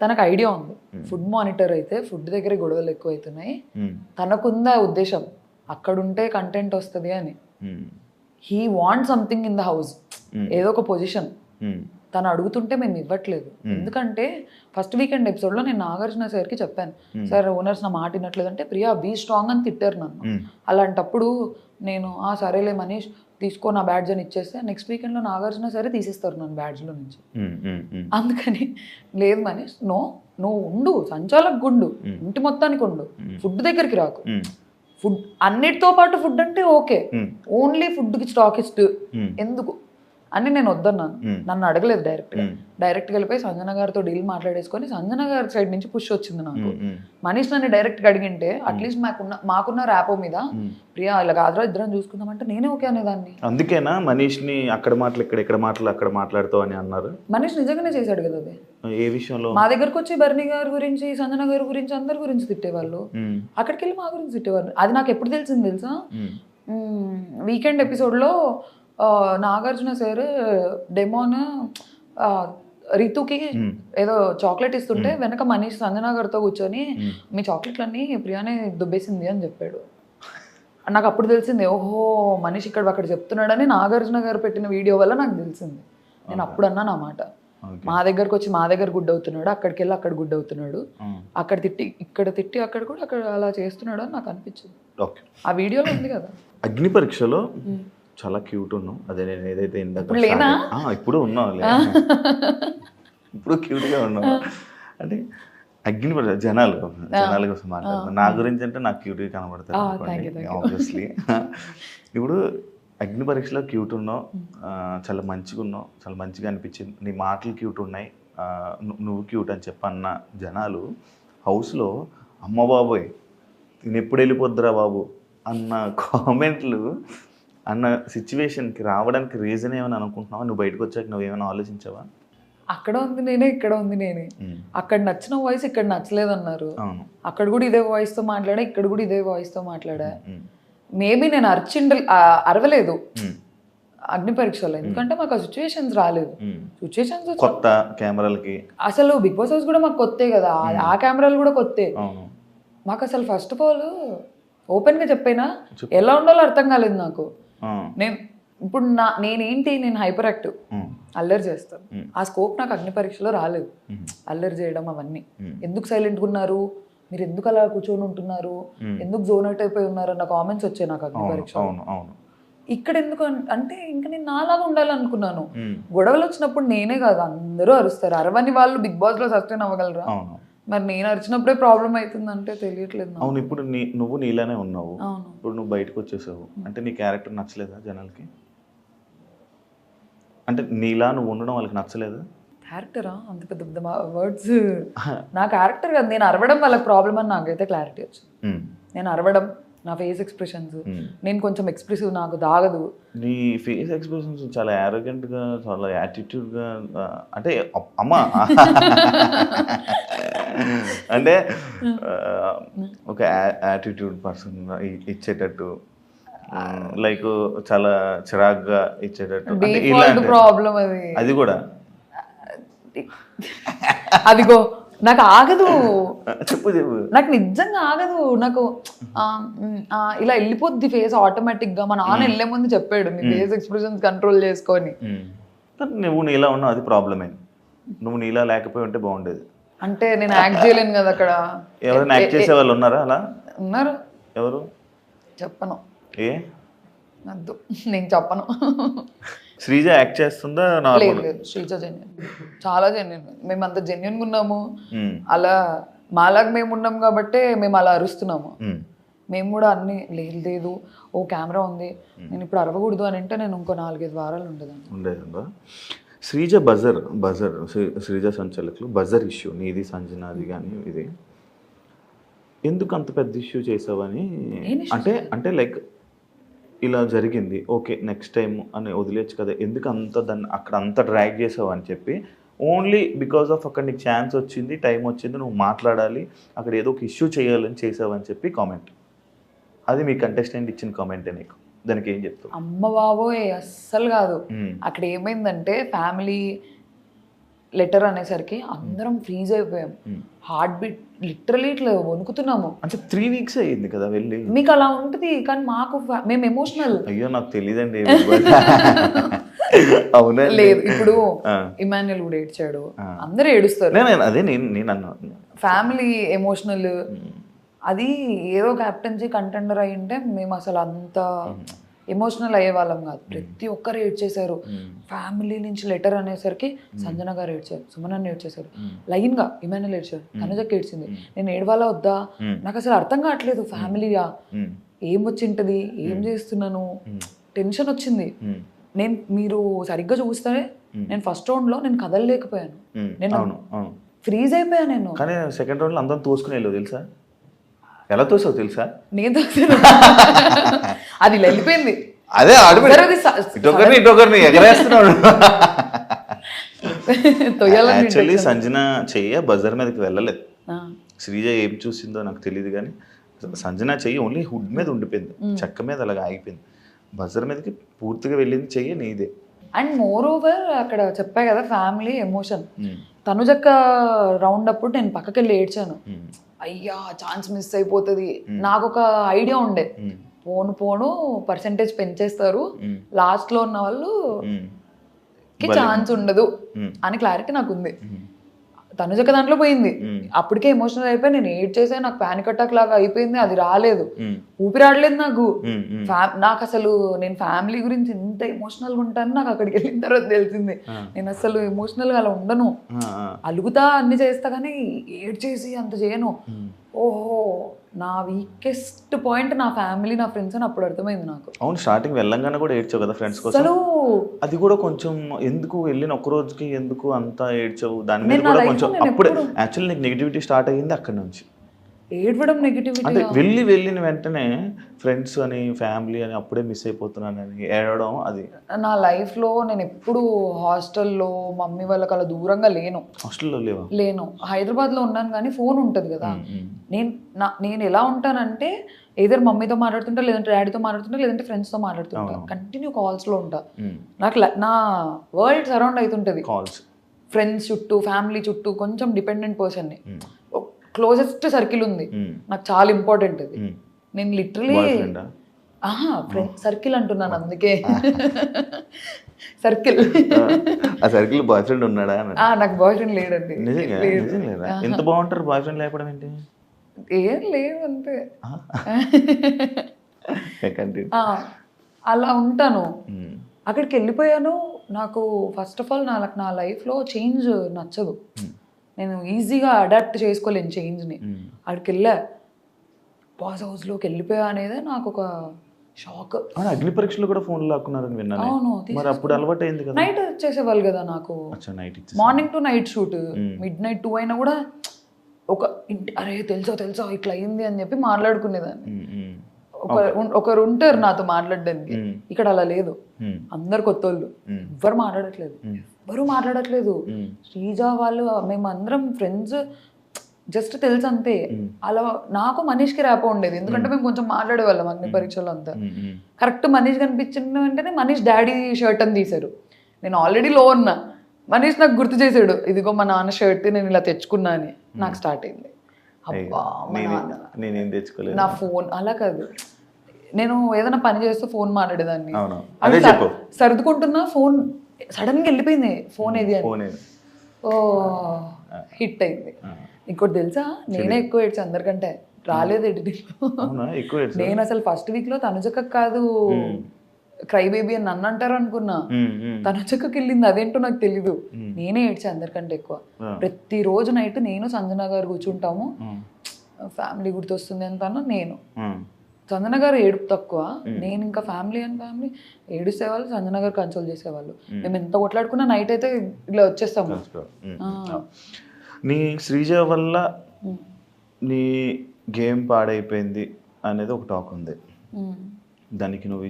తనకు ఐడియా ఉంది, ఫుడ్ మానిటర్ అయితే ఫుడ్ దగ్గర గొడవలు ఎక్కువ అవుతున్నాయి, తనకుందా ఉద్దేశం అక్కడుంటే కంటెంట్ వస్తుంది అని. He want something in the house, ఏదో ఒక పొజిషన్. తను అడుగుతుంటే మేము ఇవ్వట్లేదు. ఎందుకంటే ఫస్ట్ వీకెండ్ ఎపిసోడ్లో నేను నాగార్జున సార్కి చెప్పాను, సార్ ఓనర్స్ నా మాట వినట్లేదంటే ప్రియా బీ స్ట్రాంగ్ అని తిట్టారు నన్ను. అలాంటప్పుడు నేను సరేలే మనీష్ తీసుకో నా బ్యాడ్జ్ అని ఇచ్చేస్తే నెక్స్ట్ వీకెండ్లో నాగార్జున సరే తీసేస్తారు నన్ను బ్యాడ్జ్లో నుంచి. అందుకని లేదు మనీష్, నువ్వు ఉండు, సంచాలకు గుండు, ఇంటి మొత్తానికి ఉండు, ఫుడ్ దగ్గరికి రాకు. ఫుడ్ అన్నిటితో పాటు ఫుడ్ అంటే ఓకే, ఓన్లీ ఫుడ్కి స్టాకిస్ట్ ఎందుకు అని నేను వద్దన్నాను. నన్ను అడగలేదు డైరెక్ట్గా వెళ్ళిపోయి సంజన గారితో డీల్ మాట్లాడేసుకొని సంజన గారి సైడ్ నుంచి పుష్ వచ్చింది నాకు. మనీష్ నన్ను డైరెక్ట్గా అడిగింటే అట్లీస్ట్ మాకున్న ర్యాపో మీద ప్రియా ఇలా కాదురా ఇద్దరం చూసుకుందామంటే నేనే ఓకే అనేదాన్ని. అందుకేనా మనీష్ని అక్కడ మాటలు ఇక్కడ మాటలు అక్కడ మాట్లాడుతావు అని అన్నారు? మనీష్ నిజంగానే చేశాడు కదా అది. ఏ విషయంలో? మా దగ్గరకు వచ్చి బర్నీ గారి గురించి, సంజన గారి గురించి, అందరి గురించి తిట్టేవాళ్ళు. అక్కడికి వెళ్ళి మా గురించి తిట్టేవాళ్ళు. అది నాకు ఎప్పుడు తెలిసింది తెలుసా? వీకెండ్ ఎపిసోడ్లో నాగార్జున సార్ డెమోన్ రితుకి ఏదో చాక్లెట్ ఇస్తుంటే వెనక మనీష్ సంజన గారితో కూర్చొని మీ చాక్లెట్లన్నీ ప్రియానే దుబ్బేసింది అని చెప్పాడు. నాకు అప్పుడు తెలిసింది, ఓహో మనీష్ ఇక్కడ అక్కడ చెప్తున్నాడని నాగార్జున గారు పెట్టిన వీడియో వల్ల నాకు తెలిసింది. నేను అప్పుడు అన్నాను ఆ మాట. మా దగ్గరకు వచ్చి మా దగ్గర గుడ్ అవుతున్నాడు, అక్కడికి వెళ్ళి అక్కడ గుడ్ అవుతున్నాడు, అక్కడ తిట్టి అక్కడ కూడా అక్కడ అలా చేస్తున్నాడు అని నాకు అనిపించింది. ఆ వీడియోలో ఉంది కదా. అగ్ని పరీక్షలో చాలా క్యూట్ ఉన్నావు. అదే నేను ఏదైతే ఇప్పుడు ఉన్నావు, ఇప్పుడు క్యూట్గా ఉన్నావు. అంటే అగ్ని పరీక్ష జనాల కోసం మాట్లాడుతున్నాను. నా గురించి అంటే నాకు క్యూట్గా కనబడతాను ఆబ్వియస్లీ. ఇప్పుడు అగ్ని పరీక్షలో క్యూట్ ఉన్నావు, చాలా మంచిగా ఉన్నావు, చాలా మంచిగా అనిపించింది. నీ మాటలు క్యూట్ ఉన్నాయి, నువ్వు క్యూట్ అని చెప్పన్న జనాలు హౌస్లో అమ్మ బాబోయ్ నేను ఎప్పుడు వెళ్ళిపోద్దురా బాబు అన్న కామెంట్లు అన్న సిచ్యువేషన్కి రావడానికి రీజన్ ఏమని అనుకుంటున్నావా? నువ్వు బయటకు వచ్చాక నువ్వేమైనా ఆలోచించావా? అక్కడ ఉంది నేనే, ఇక్కడ ఉంది నేనే. అక్కడ నచ్చిన వాయిస్ ఇక్కడ నచ్చలేదన్నారు, అక్కడ కూడా ఇదే వాయిస్తో మాట్లాడా, ఇక్కడ కూడా ఇదే వాయిస్తో మాట్లాడా. మేబీ నేను అరవలేదు అగ్ని పరీక్షలో, ఎందుకంటే మాకు ఆ సిచ్యువేషన్స్ రాలేదు. సిచ్యువేషన్స్ కొత్త కెమెరాలకి అసలు బిగ్ బాస్ హౌస్ కూడా మాకు కొత్తే కదా, ఆ కెమెరాలు కూడా కొత్తే మాకు. అసలు ఫస్ట్ ఆఫ్ ఆల్ ఓపెన్గా చెప్పైనా ఎలా ఉండాలో అర్థం కాలేదు నాకు. నేను ఇప్పుడు నేనేంటి, నేను హైపర్ యాక్టివ్. అల్లరి చేస్తాను. ఆ స్కోప్ నాకు అగ్ని పరీక్షలో రాలేదు. అల్లరి చేయడం అవన్నీ. ఎందుకు సైలెంట్గా ఉన్నారు, మీరు ఎందుకు అలా కూర్చొని ఉంటున్నారు, ఎందుకు జోన్ అవుట్ అయిపోయి ఉన్నారు అన్న కామెంట్స్ వచ్చాయి నాకు అగ్ని పరీక్ష. ఇక్కడ ఎందుకు అంటే ఇంకా నేను నాలాగా ఉండాలనుకున్నాను. గొడవలు వచ్చినప్పుడు నేనే కాదు అందరూ అరుస్తారు. అరవని వాళ్ళు బిగ్ బాస్ లో సస్టైన్ అవ్వగలరా? మరి నేను అరిచినప్పుడే ప్రాబ్లం అవుతుందంటే తెలియట్లేదు. అవును, ఇప్పుడు నువ్వు నీలానే ఉన్నావు, ఇప్పుడు నువ్వు బయటకు వచ్చేసావు అంటే నీ క్యారెక్టర్ నచ్చలేదా జనాలకి? అంటే నీలా నువ్వు ఉండడం వాళ్ళకి నచ్చలేదా? క్యారెక్టరా? అంత పెద్ద పెద్ద వర్డ్స్. నా క్యారెక్టర్ కదా, నేను అరవడం వాళ్ళకి ప్రాబ్లం అని నాకైతే క్లారిటీ వచ్చింది. నేను అరవడం, నా ఫేస్ ఎక్స్ప్రెషన్స్, నేను కొంచెం ఎక్స్ప్రెసివ్, నాకు దాగదు. నీ ఫేస్ ఎక్స్ప్రెషన్స్ చాలా యారోగెంట్ గా, చాలా యాటిట్యూడ్ గా, అంటే అమ్మా అంటే ఒక యాటిట్యూడ్ పర్సన్ ఇచ్చేటట్టు, లైక్ చాలా చిరాగ్గా ఇచ్చేటట్టు, ప్రాబ్లం అది కూడా అదిగో నాకు ఆగదు. చెప్పు చెప్పు. నాకు నిజంగా ఆగదు. నాకు ఇలా వెళ్ళిపోద్ది ఫేస్ ఆటోమేటిక్ గా. మా నాన్న వెళ్ళే ముందు చెప్పాడు నీ ఫేస్ ఎక్స్ప్రెషన్స్ కంట్రోల్ చేసుకొని. నువ్వు నీలా ఉన్నావు, అది ప్రాబ్లమే. నువ్వు నీలా లేకపోయి ఉంటే బాగుండేది. అంటే నేను యాక్ట్ చేయలేను కదా అక్కడ. ఎవరైనా యాక్ట్ చేసే వాళ్ళు ఉన్నారా అలా? ఉన్నారు. ఎవరు? చెప్పను. ఏ వద్దు, నేను చెప్పను. శ్రీజ యాక్ట్ చేస్తుందా? లేదు, శ్రీజ జెన్యున్, చాలా జెన్యున్. మేము అంత జెన్యున్ ఉన్నాము. అలా మాలాగా మేము ఉన్నాం కాబట్టి మేము అలా అరుస్తున్నాము. మేము కూడా అన్ని లేదు ఓ కెమెరా ఉంది నేను ఇప్పుడు అరవకూడదు అని అంటే నేను ఇంకో 4-5 వారాలు ఉండేదా. శ్రీజ బజర్ శ్రీజ సంచాలకులు బజర్ ఇష్యూ నీది సంజనాది కానీ ఇది ఎందుకు అంత పెద్ద ఇష్యూ చేసావని? అంటే లైక్ ఇలా జరిగింది, ఓకే నెక్స్ట్ టైం అని వదిలేచ్చు కదా, ఎందుకు అంత దాన్ని అక్కడ అంత డ్రాగ్ చేసావు అని చెప్పి, ఓన్లీ బికాస్ ఆఫ్ అక్కడ నీకు ఛాన్స్ వచ్చింది, టైం వచ్చింది, నువ్వు మాట్లాడాలి, అక్కడ ఏదో ఒక ఇష్యూ చేయాలని చేసావని చెప్పి కామెంట్. అది మీ కంటెస్టెంట్ ఇచ్చిన కామెంటే. నీకు దానికి ఏం చెప్తావు? అమ్మ బాబోయ్ అస్సలు కాదు. అక్కడ ఏమైందంటే ఫ్యామిలీ లెటర్ అనేసరికి అందరం ఫ్రీజ్ అయిపోయాం. హార్ట్ బీట్ లిటరలీ ఇట్లా వణుకుతున్నాము. అంటే 3 weeks అయ్యింది కదా వెళ్ళి. మీకు అలా ఉంటుంది కానీ మాకు మేము ఎమోషనల్. అయ్యో నాకు తెలియదండి. అవునా? లేదు, ఇప్పుడు ఇమాన్యుల్ కూడా ఏడ్చాడు, అందరూ ఏడుస్తారు. అదే నేను అన్నాను ఫ్యామిలీ ఎమోషనల్. అది ఏదో క్యాప్టెన్సీ కంటెండర్ అయి ఉంటే మేము అసలు అంత ఎమోషనల్ అయ్యే వాళ్ళం కాదు. ప్రతి ఒక్కరు ఏడ్చేశారు. ఫ్యామిలీ నుంచి లెటర్ అనేసరికి సంజన గారు ఏడ్చారు, సుమన్ ఏడ్చేశారు, లైన్ గా ఇమాన్యుల్ ఏడ్చారు, తనుజకి ఏడ్చింది. నేను ఏడవాలా వద్దా నాకు అసలు అర్థం కావట్లేదు. ఫ్యామిలీయా ఏం వచ్చింటది, ఏం చేస్తున్నాను, టెన్షన్ వచ్చింది. మీరు సరిగ్గా చూస్తే నేను ఫస్ట్ రౌండ్ లో నేను కదలలేకపోయాను, నేను ఫ్రీజ్ అయిపోయాను. నేను కానీ సెకండ్ రౌండ్ లో అందరం తోసుకుని వెళ్ళావు తెలుసా? ఎలా తోసావు తెలుసా? నేను తోసాను, అది వెళ్ళిపోయింది. అదే ఇటొకరిని ఎగరేస్తున్నాడు. యాక్చువల్లీ సంజన చెయ్య బజర్ మీదకి వెళ్ళలేదు. శ్రీజ ఏం చూసిందో నాకు తెలియదు కానీ సంజన చెయ్యి ఓన్లీ హుడ్ మీద ఉండిపోయింది, చెక్క మీద అలాగ ఆగిపోయింది. బజర్ మీదకి పూర్తిగా వెళ్ళింది చెయ్యి నీదే. అండ్ మోర్ ఓవర్ అక్కడ చెప్పా కదా ఫ్యామిలీ ఎమోషన్. తనుజక్క రౌండ్ అప్పుడు నేను పక్కకి వెళ్ళి ఏడ్చాను. అయ్యా ఛాన్స్ మిస్ అయిపోతుంది. నాకు ఒక ఐడియా ఉండే, పోను పర్సెంటేజ్ పెంచేస్తారు, లాస్ట్ లో ఉన్న వాళ్ళు కి ఛాన్స్ ఉండదు అని క్లారిటీ నాకు ఉంది. తనుజక్క దాంట్లో పోయింది, అప్పటికే ఎమోషనల్ అయిపోయి నేను ఏడ్ చేసా, నాకు పానిక్ అటాక్ లాగా అయిపోయింది, అది రాలేదు, ఊపిరాడలేదు నాకు. నాకు అసలు నేను ఫ్యామిలీ గురించి ఎంత ఎమోషనల్గా ఉంటాను నాకు అక్కడికి వెళ్ళిన తర్వాత తెలిసింది. నేను అసలు ఎమోషనల్గా అలా ఉండను, అలుగుతా అన్ని చేస్తా కానీ ఏడ్ చేసి అంత చేయను. ఓహో నా వీకెస్ట్ పాయింట్ నా ఫ్యామిలీ నా ఫ్రెండ్స్ అని అప్పుడు అర్థమైంది నాకు. అవును, స్టార్టింగ్ వెళ్ళంగానే కూడా ఏడ్చావు కదా ఫ్రెండ్స్ కోసం. అది కూడా కొంచెం ఎందుకు వెళ్ళిన ఒక్క రోజుకి ఎందుకు అంత ఏడ్చావు? దాని మీద కూడా కొంచెం అప్పుడే యాక్చువల్లీ నీకు నెగిటివిటీ స్టార్ట్ అయ్యింది అక్కడి నుంచి. ఏడవడం నెగిటివిటీ అంటే వెళ్ళిన వెంటనే ఫ్రెండ్స్ అని ఫ్యామిలీ అని అప్పుడే మిస్ అయిపోతున్నానని ఏడవడం. అది నా లైఫ్లో నేను ఎప్పుడు హాస్టల్లో మమ్మీ వాళ్ళకి అలా దూరంగా లేను. హాస్టల్లో లేను, హైదరాబాద్లో ఉన్నాను కానీ ఫోన్ ఉంటుంది కదా. నేను ఎలా ఉంటానంటే ఏదర్ మమ్మీతో మాట్లాడుతుంటా, లేదంటే డాడీతో మాట్లాడుతుంటా, లేదంటే ఫ్రెండ్స్తో మాట్లాడుతుంటా, కంటిన్యూ కాల్స్లో ఉంటా. నాకు నా వరల్డ్ సరౌండ్ అవుతుంటుంది, కాల్స్, ఫ్రెండ్స్ చుట్టూ, ఫ్యామిలీ చుట్టూ. కొంచెం డిపెండెంట్ పర్సన్ని, క్లోజెస్ట్ సర్కిల్ ఉంది నాకు, చాలా ఇంపార్టెంట్ అది. నేను లిటరలీ ఫ్రెండ్ సర్కిల్ అంటున్నాను అందుకే. సర్కిల్. ఆ సర్కిల్ బాయ్ ఫ్రెండ్ ఉన్నాడా? నాకు బాయ్ ఫ్రెండ్ లేడండి. నిజంగా నిజంగా ఎంత బాగుంటారు బాయ్ ఫ్రెండ్ లేకపోవడం ఏంటి? ఏం లేదు అంతే. అలా ఉంటాను. అక్కడికి వెళ్ళిపోయాను. నాకు ఫస్ట్ ఆఫ్ ఆల్ నా లైఫ్లో చేంజ్ నచ్చదు. నేను ఈజీగా అడాప్ట్ చేసుకోలేను చేంజ్ని. అక్కడికి వెళ్ళా బాస్ హౌస్లోకి వెళ్ళిపోయా అనేది నాకు ఒక షాక్. అగ్ని పరీక్షలు కూడా ఫోన్ లాక్కున్నారని విన్నాను. అవును. మరి అప్పుడు అలవాటు అయింది కదా. నైట్ చేసేవాళ్ళు కదా నాకు. Morning to night shoot. Mid night 2 అయినా కూడా ఒక అరే తెలుసా ఇట్లా అయింది అని చెప్పి మాట్లాడుకునేదాన్ని. ఒకరు ఉంటారు నాతో మాట్లాడడానికి. ఇక్కడ అలా లేదు. అందరు కొత్త వాళ్ళు. ఎవరు మాట్లాడట్లేదు. శ్రీజ వాళ్ళు మేమందరం ఫ్రెండ్స్ జస్ట్ తెలుసు అంతే. అలా నాకు మనీష్కి ర్యాపో ఉండేది. ఎందుకంటే మేము కొంచెం మాట్లాడేవాళ్ళం అగ్ని పరీక్షలు అంతా. కరెక్ట్ మనీష్ కనిపించిన వెంటనే మనీష్ డాడీ షర్ట్ అని తీశారు. నేను ఆల్రెడీ లో ఉన్నా. మనీష్ నాకు గుర్తు చేశాడు, ఇదిగో మా నాన్న షర్ట్ నేను ఇలా తెచ్చుకున్నా అని. నాకు స్టార్ట్ అయింది. అబ్బా నేనేం తెచ్చుకోలేదు. నా ఫోన్ అలా కాదు, నేను ఏదైనా పని చేస్తూ ఫోన్ మాట్లాడేదాన్ని. సర్దుకుంటున్నా ఫోన్ సడన్ గా వెళ్ళిపోయింది. ఫోన్ ఏది అని. ఓ హిట్ అయింది. ఇంకోటి తెలుసా, నేనే ఎక్కువ ఏడ్చా అందరికంటే. రాలేదు ఎడిటింగ్. నేను అసలు ఫస్ట్ వీక్ లో తనుజక్క కాదు క్రై బేబీ అని నన్ను అంటారు అనుకున్నా. తనుజక్కకి వెళ్ళింది అదేంటో నాకు తెలీదు. నేనే ఏడ్చా అందరికంటే ఎక్కువ. ప్రతిరోజు నైట్ నేను సంజన గారు కూర్చుంటాము. ఫ్యామిలీ గుర్తొస్తుంది అంటాను నేను. సంజన గారు ఏడుపు తక్కువ, నేను ఇంకా ఫ్యామిలీ ఏడుసేవాళ్ళు, సంజన గారు కన్సోల్ చేసేవాళ్ళు. మేము ఎంత కొట్లాడుకున్నా నైట్ అయితే ఇలా వచ్చేస్తాము. నీ శ్రీజ వల్ల నీ గేమ్ పాడైపోయింది అనేది ఒక టాక్ ఉంది. దానికి నువ్వు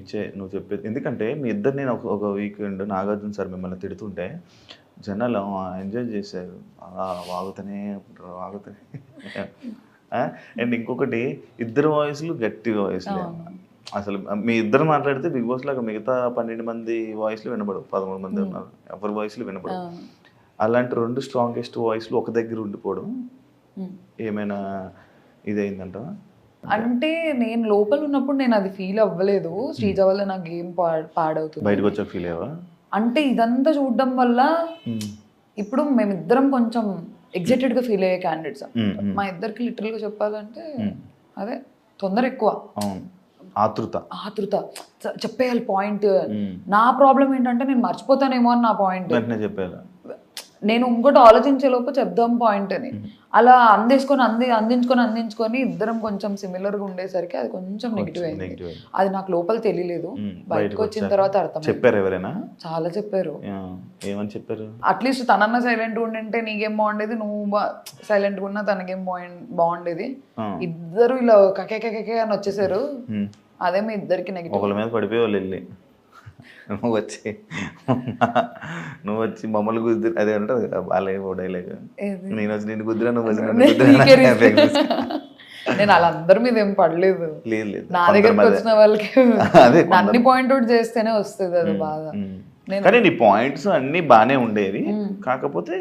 చెప్పేది ఎందుకంటే మీ ఇద్దరు నేను ఒక వీకెండ్ నాగార్జున సార్ మిమ్మల్ని తిడుతుంటే జనాలు ఎంజాయ్ చేశారు. వాగుతూనే అండ్ ఇంకొకటి ఇద్దరు వాయిస్లు గట్టి వాయిస్లే. అసలు మీ ఇద్దరు మాట్లాడితే బిగ్ బాస్ లాగా మిగతా 12 మంది వాయిస్లు వినబడవు. 13 మంది ఉన్నారు, ఎవరి వాయిస్లు వినబడవు. అలాంటి 2 స్ట్రాంగెస్ట్ వాయిస్లు ఒక దగ్గర ఉండిపోవడం ఏమైనా ఇదైందంట? అంటే నేను లోపల ఉన్నప్పుడు నేను అది ఫీల్ అవ్వలేదు. శ్రీజ వల్ల నా గేమ్ పాడవుతుంది. బయటకు వచ్చాక ఫీల్ అయ్యావా? అంటే ఇదంతా చూడడం వల్ల ఇప్పుడు మేమిద్దరం కొంచెం ఎగ్జైటెడ్ గా ఫీల్ అయ్యే క్యాండిడేట్స్. మా ఇద్దరికి లిటరల్ గా చెప్పాలంటే అదే తొందర ఎక్కువ, ఆతృత చెప్పేయాలి పాయింట్. నా ప్రాబ్లం ఏంటంటే నేను మర్చిపోతానేమో అని నా పాయింట్. చెప్పాను నేను ఇంకోటి ఆలోచించే లోపు చెప్దాం పాయింట్ అని. అలా అందించుకొని ఇద్దరం కొంచెం సిమిలర్ గా ఉండేసరికి అది కొంచెం నెగిటివ్ అయింది. అది నాకు లోపల తెలియలేదు, బయటకు వచ్చిన తర్వాత అర్థం. చెప్పారు ఎవరైనా? చాలా చెప్పారు. ఏమని చెప్పారు? అట్లీస్ట్ తనన్నా సైలెంట్ గా ఉండింటే నీకేం బాగుండేది, నువ్వు సైలెంట్ గా ఉన్నా తనకేం బాగుండేది. ఇద్దరు ఇలా కకే అని వచ్చేసారు. అదే మీ ఇద్దరికి నెగిటివ్. ఒకళ్ళ మీద పడిపోయేవాళ్ళు వెళ్ళి నువ్వు వచ్చి మమ్మల్ని గుద్దు అదే ఉంటుంది బాగా డైలాగ్. నేను వచ్చి నేను గుద్దురా, నువ్వు వచ్చి నేను వాళ్ళందరి మీద ఏం పడలేదు. లేదు, నా దగ్గరకు వచ్చిన వాళ్ళకి అన్ని పాయింట్ అవుట్ చేస్తేనే వస్తుంది అది బాగా. కానీ నీ పాయింట్స్ అన్ని బానే ఉండేవి. కాకపోతే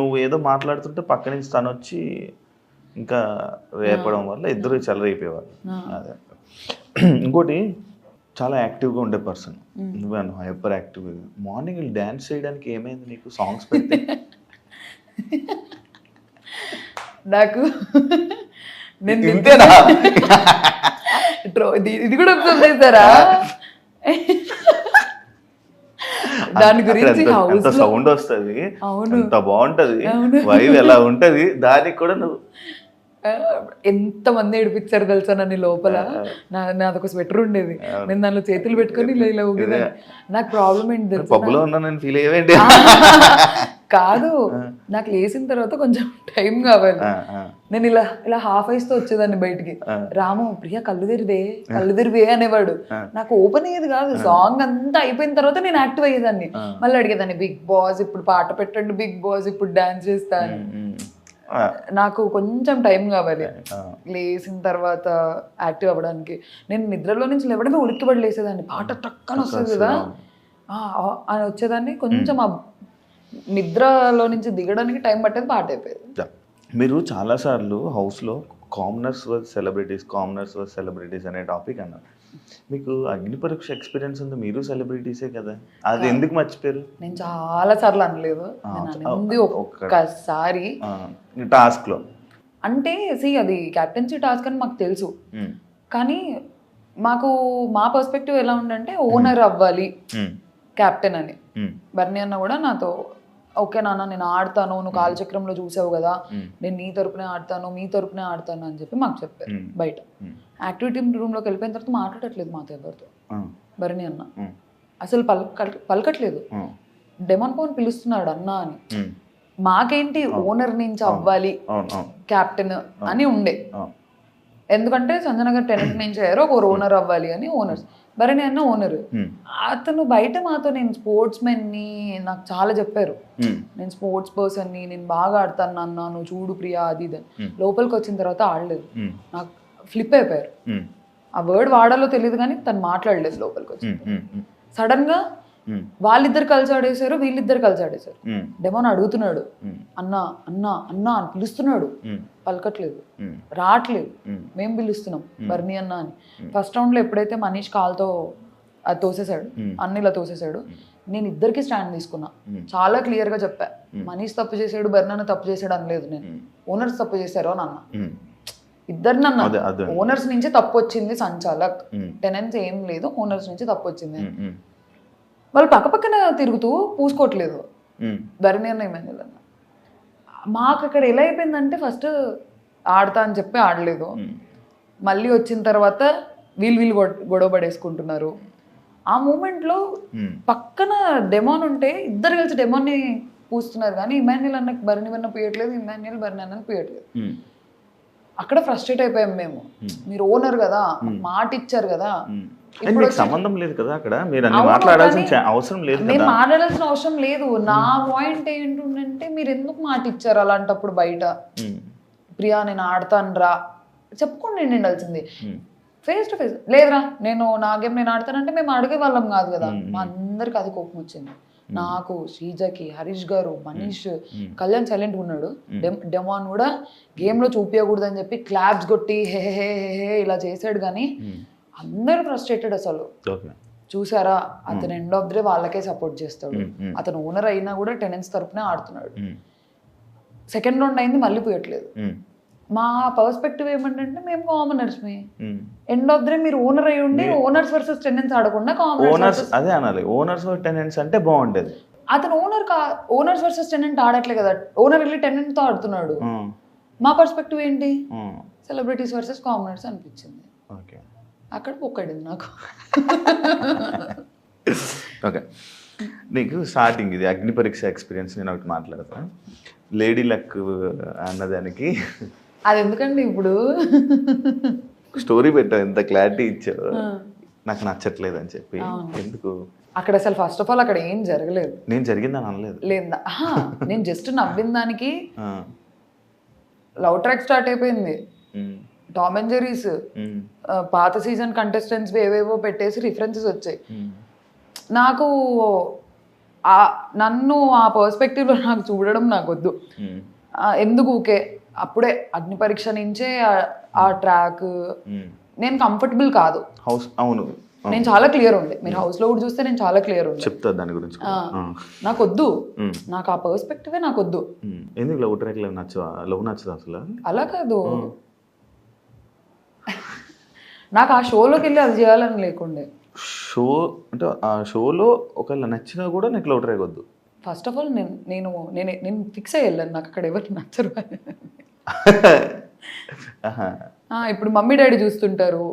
నువ్వు ఏదో మాట్లాడుతుంటే పక్క నుంచి తను వచ్చి ఇంకా రేపడం వల్ల ఇద్దరు చల్లరైపోయేవాళ్ళు. అదే ఇంకోటి చాలా యాక్టివ్గా ఉండే పర్సన్ నువ్వే, హైపర్ యాక్టివ్. మార్నింగ్ డ్యాన్స్ చేయడానికి ఏమైంది నీకు? సాంగ్స్ పెడితే నాకు ఇది కూడా అబ్జర్వ్ చేస్తారా? దాని గురించి సౌండ్ వస్తుంది, అంత బాగుంటది, వైబ్ ఎలా ఉంటది. దానికి కూడా నువ్వు ఎంతమంది ఏడిపించారు తెలుసా నన్ను లోపల. నాదొక స్వెటర్ ఉండేది, నేను దానిలో చేతులు పెట్టుకొని ఇలా ఊగేదాన్ని. నాకు ప్రాబ్లం ఏంటి తెలుసా? కాదు, నాకు లేచిన తర్వాత కొంచెం టైం కావాలి. నేను ఇలా హాఫ్ ఐస్ తో వచ్చేదాన్ని బయటికి. రాము ప్రియా కళ్ళు తెరివే అనేవాడు. నాకు ఓపెన్ అయ్యేది కాదు. సాంగ్ అంతా అయిపోయిన తర్వాత నేను యాక్టివ్ అయ్యేదాన్ని. మళ్ళీ అడిగేదాన్ని, బిగ్ బాస్ ఇప్పుడు పాట పెట్టండి, బిగ్ బాస్ ఇప్పుడు డాన్స్ చేస్తా అని. నాకు కొంచెం టైం కావాలి లేచిన తర్వాత యాక్టివ్ అవ్వడానికి. నేను నిద్రలో నుంచి లేవడమే ఉలిక్కిపడి లేసేదాన్ని. పాట టక్కని వస్తుంది కదా అని వచ్చేదాన్ని. కొంచెం ఆ నిద్రలో నుంచి దిగడానికి టైం పట్టేది, పాట అయిపోయేది. మీరు చాలాసార్లు హౌస్లో కామనర్స్ వర్స్ సెలబ్రిటీస్ అనే టాపిక్ అన్నారు. మీకు అగ్ని పరీక్ష ఎక్స్పీరియన్స్ ఉంది, మీరు సెలబ్రిటీసే కదా, అది ఎందుకు మర్చిపోయారు? నేను చాలా సార్లు అనలేదు, నేను అనింది ఒక్కసారి టాస్క్లో. అంటే అది క్యాప్టెన్సీ టాస్క్ అని మాకు తెలుసు, కానీ మాకు మా పర్స్పెక్టివ్ ఎలా ఉందంటే ఓనర్ అవ్వాలి క్యాప్టెన్ అని. బర్నీ అన్న కూడా నాతో ఓకే నాన్న నేను ఆడతాను, నువ్వు కాలచక్రంలో చూసావు కదా, నేను నీ తరపునే ఆడతాను, మీ తరపునే ఆడతాను అని చెప్పి మాకు చెప్పారు. బయట యాక్టివిటీ రూమ్లోకి వెళ్ళిపోయిన తర్వాత మాట్లాడట్లేదు మాతో ఎవరితో బర్నీ అన్న, అసలు పలకట్లేదు. డెమాన్ పవన్ పిలుస్తున్నాడు అన్న అని. మాకేంటి ఓనర్ నుంచి అవ్వాలి క్యాప్టెన్ అని ఉండే, ఎందుకంటే సంజన గారు టెనెంట్ నుంచి అయ్యారు, ఒక ఓనర్ అవ్వాలి అని ఓనర్స్. బర్నీ అన్న ఓనర్. అతను బయట మాతో నేను స్పోర్ట్స్ మెన్ని నాకు చాలా చెప్పారు, నేను స్పోర్ట్స్ పర్సన్ని, నేను బాగా ఆడతాను అన్న, నువ్వు చూడు ప్రియా అది ఇది. లోపలికి వచ్చిన తర్వాత ఆడలేదు, నాకు ఫ్లిప్ అయిపోయారు. ఆ వర్డ్ వాడాలో తెలియదు కానీ తను మాట్లాడలేదు లోపలికి వచ్చి. సడన్ గా వాళ్ళిద్దరు కలిసి ఆడేశారు, వీళ్ళిద్దరు కలిసి ఆడేశారు. డెమోన్ అడుగుతున్నాడు అన్నా అన్నా అన్నా అని పిలుస్తున్నాడు, పలకట్లేదు, రావట్లేదు. మేము పిలుస్తున్నాం బర్నీ అన్న అని. ఫస్ట్ రౌండ్ లో ఎప్పుడైతే మనీష్ కాల్తో అది తోసేశాడు, అన్నిలా తోసేశాడు, నేను ఇద్దరికి స్టాండ్ తీసుకున్నా. చాలా క్లియర్ గా చెప్పా, మనీష్ తప్పు చేశాడు, బర్నీ అన్న తప్పు చేశాడు అనలేదు నేను. ఓనర్స్ తప్పు చేశారు అని అన్నా. ఇద్దరిని అన్నా, ఓనర్స్ నుంచి తప్పు వచ్చింది, సంచాలక్ టెనెన్స్ ఏం లేదు, ఓనర్స్ నుంచి తప్పు వచ్చింది. వాళ్ళు పక్కపక్కన తిరుగుతూ పూసుకోవట్లేదు. బర్నీ అన్న ఏమైంది అన్న. మాకు అక్కడ ఎలా అయిపోయిందంటే ఫస్ట్ ఆడతా అని చెప్పి ఆడలేదు, మళ్ళీ వచ్చిన తర్వాత వీళ్ళు గొడవ పడేసుకుంటున్నారు. ఆ మూమెంట్లో పక్కన డెమాన్ ఉంటే ఇద్దరు కలిసి డెమాన్ని పూస్తున్నారు, కానీ ఇమాన్యుల్ అన్నకి బర్నీ అన్న పూయట్లేదు, ఇమాన్యుల్ బర్నీ అన్నకి పూయట్లేదు. అక్కడ ఫ్రస్ట్రేట్ అయిపోయాం మేము. మీరు ఓనర్ కదా, మాట ఇచ్చారు కదా, సంబంధం లేదు కదా అక్కడ, మీరు మాట్లాడాల్సిన అవసరం లేదు, మేము మాట్లాడాల్సిన అవసరం లేదు. నా పాయింట్ ఏంటంటే మీరు ఎందుకు మాట ఇచ్చారు అలాంటప్పుడు బయట? ప్రియా నేను ఆడతాను రా చెప్పుకోండి ఉండాల్సింది. ఫేస్ టు ఫేస్ లేదురా నేను నా గేమ్ నేను ఆడతానంటే మేము అడిగే వాళ్ళం కాదు కదా. మా అందరికి అది కోపం వచ్చింది. నాకు, శ్రీజకి, హరీష్ గారు, మనీష్, కళ్యాణ్ సైలెంట్ ఉన్నాడు. డెమాన్ కూడా గేమ్ లో చూపించకూడదు అని చెప్పి క్లాప్స్ కొట్టి హే హే హే ఇలా చేసాడు, కానీ అందరూ ఫ్రస్ట్రేటెడ్. అసలు చూసారా, అతను ఎండ్ ఆఫ్ ది డే వాళ్ళకే సపోర్ట్ చేస్తాడు, అతను ఓనర్ అయినా కూడా టెనెన్స్ తరపునే ఆడుతున్నాడు. సెకండ్ రౌండ్ అయింది, మళ్ళీ పోయట్లేదు. మా పర్స్పెక్టివ్ ఏమంటే మేము commoners, end of the day మీరు ఓనర్ అయి ఉండి ఓనర్స్ వర్సెస్ టెనెన్స్ ఆడకుండా కామనర్స్ అదే అనాలి. ఓనర్స్ టెనెన్స్ అంటే బాగుండేది. అతను ఓనర్స్ వర్సెస్ టెనెంట్ ఆడట్లే కదా, ఓనర్ వెళ్ళి టెనెంట్ తో ఆడుతున్నాడు. మా పర్స్పెక్టివ్ ఏంటి, సెలబ్రిటీస్ వర్సెస్ కామనర్స్ అనిపించింది. అక్కడ పొక్కడింది నాకు. ఓకే, నీకు స్టార్టింగ్ ఇది అగ్ని పరీక్ష ఎక్స్పీరియన్స్ నేను ఒకటి మాట్లాడతాను. లేడీ లక్ అన్నదానికి అది ఎందుకండి ఇప్పుడు స్టోరీ పెట్టావు, ఎంత క్లారిటీ ఇచ్చావు, నాకు నచ్చట్లేదు అని చెప్పి. ఎందుకు అక్కడ అసలు ఫస్ట్ ఆఫ్ ఆల్ అక్కడ ఏం జరగలేదు. నేను జరిగిందని అనలేదు, లేదా నేను జస్ట్ నవ్విన దానికి లవ్ ట్రాక్ స్టార్ట్ అయిపోయింది. టామ్ అండ్ జెర్రీస్ పాత సీజన్ కంటెస్టెంట్స్ ఏవేవో పెట్టేసి రిఫరెన్సెస్ వచ్చాయి. నాకు నన్ను ఆ పర్స్పెక్టివ్ లో నాకు చూడడం నాకు వద్దు. ఎందుకు ఊకే అప్పుడే అగ్ని పరీక్ష నుంచే ఆ ట్రాక్ నేను కంఫర్టబుల్ కాదు. అవును, నేను చాలా క్లియర్ ఉండే, మీరు హౌస్ లో కూడా చూస్తే నేను చాలా క్లియర్ ఉండే. చెప్తా దాని గురించి. నాకు వద్దు, నాకు ఆ పర్స్పెక్టివే నాకు వద్దు. ఎందుకు లవ్ ట్రాక్ నచ్చదు అసలు? అలా కాదు, నాకు ఆ షోలోకి వెళ్ళి అది చేయాలని లేకుండే. షో అంటే ఆ షోలో ఒకవేళ నచ్చినా కూడా నాకు లవ్ ట్రాక్ వద్దు. ఫస్ట్ ఆఫ్ ఆల్ నేను ఫిక్స్ అయ్యి వెళ్ళాను, నాకు అక్కడ ఎవరికి నచ్చరు. ఇప్పుడు మమ్మీ డాడీ చూస్తుంటారు,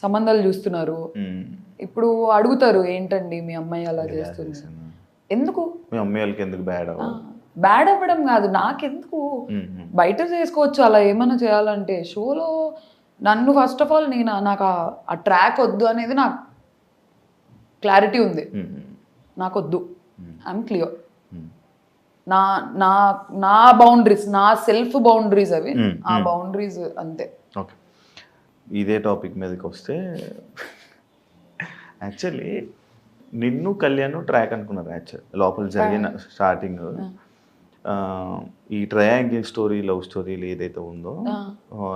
సంబంధాలు చూస్తున్నారు, ఇప్పుడు అడుగుతారు ఏంటండి మీ అమ్మాయి అలా చేస్తుంది, ఎందుకు మీ అమ్మాయి వాళ్ళకి ఎందుకు బ్యాడ్ అవ్వడం కాదు, నాకెందుకు బయట చేసుకోవచ్చు అలా ఏమైనా చేయాలంటే. షోలో నన్ను ఫస్ట్ ఆఫ్ ఆల్ నాకు ఆ ట్రాక్ వద్దు అనేది నాకు క్లారిటీ ఉంది. నాకు వద్దు, ఐఎమ్ క్లియర్. నా నా నా బౌండరీస్, నా సెల్ఫ్ బౌండరీస్ అవి, ఆ బౌండరీస్ అంతే. ఓకే, ఇదే టాపిక్ మీదకి వస్తే యాక్చువల్లీ నిన్ను కళ్యాణ్ ట్రాక్ అనుకున్నారు. యాక్చువల్ లోపల జరిగిన స్టార్టింగ్ ఈ ట్రయాంగిల్ స్టోరీ, లవ్ స్టోరీలు ఏదైతే ఉందో